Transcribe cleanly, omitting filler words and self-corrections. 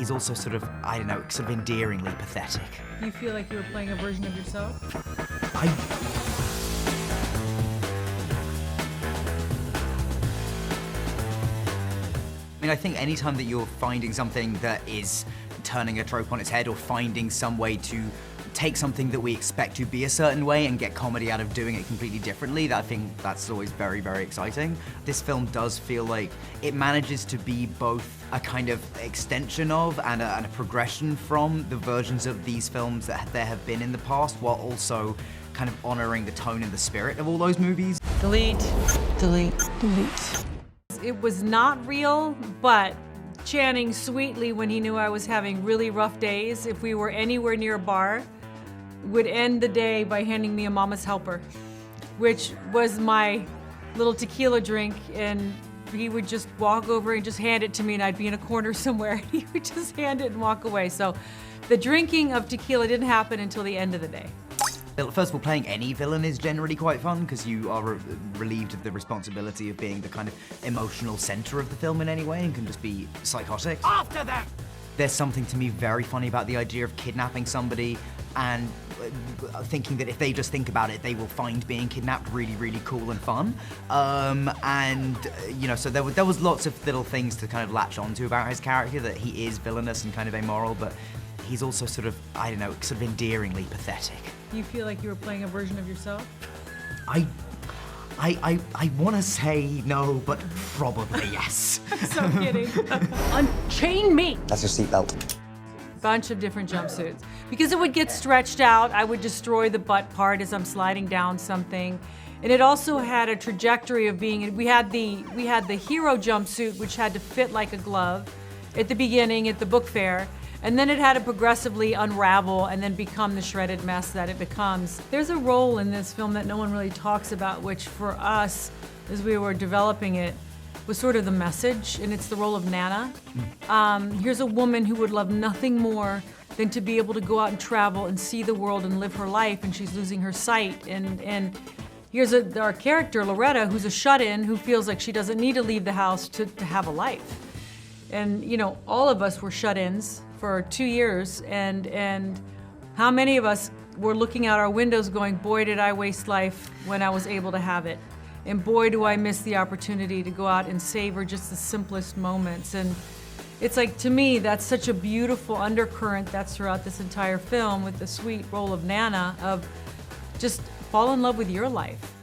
he's also sort of, I don't know, sort of endearingly pathetic. You feel like you were playing a version of yourself? I mean, I think anytime that you're finding something that is turning a trope on its head or finding some way to take something that we expect to be a certain way and get comedy out of doing it completely differently, I think that's always very, very exciting. This film does feel like it manages to be both a kind of extension of and a progression from the versions of these films that there have been in the past, while also kind of honoring the tone and the spirit of all those movies. Delete. Delete. Delete. It was not real, but Channing sweetly, when he knew I was having really rough days, if we were anywhere near a bar, would end the day by handing me a Mama's Helper, which was my little tequila drink, and he would just walk over and just hand it to me, and I'd be in a corner somewhere, and he would just hand it and walk away. So the drinking of tequila didn't happen until the end of the day. First of all, playing any villain is generally quite fun because you are relieved of the responsibility of being the kind of emotional center of the film in any way and can just be psychotic. After them! There's something to me very funny about the idea of kidnapping somebody and thinking that if they just think about it, they will find being kidnapped really, really cool and fun. You know, so there was lots of little things to kind of latch onto about his character, that he is villainous and kind of amoral, but he's also sort of, I don't know, sort of endearingly pathetic. You feel like you were playing a version of yourself? I want to say no, but probably yes. I'm so kidding. Unchain me! That's your seatbelt. Bunch of different jumpsuits. Because it would get stretched out, I would destroy the butt part as I'm sliding down something. And it also had a trajectory of being, we had the hero jumpsuit, which had to fit like a glove at the beginning at the book fair. And then it had to progressively unravel and then become the shredded mess that it becomes. There's a role in this film that no one really talks about, which for us, as we were developing it, was sort of the message, and it's the role of Nana. Here's a woman who would love nothing more than to be able to go out and travel and see the world and live her life, and she's losing her sight. And here's our character, Loretta, who's a shut-in, who feels like she doesn't need to leave the house to have a life. And you know, all of us were shut-ins for 2 years, and how many of us were looking out our windows going, boy, did I waste life when I was able to have it. And boy, do I miss the opportunity to go out and savor just the simplest moments. And it's like, to me, that's such a beautiful undercurrent that's throughout this entire film, with the sweet role of Nana, of just fall in love with your life.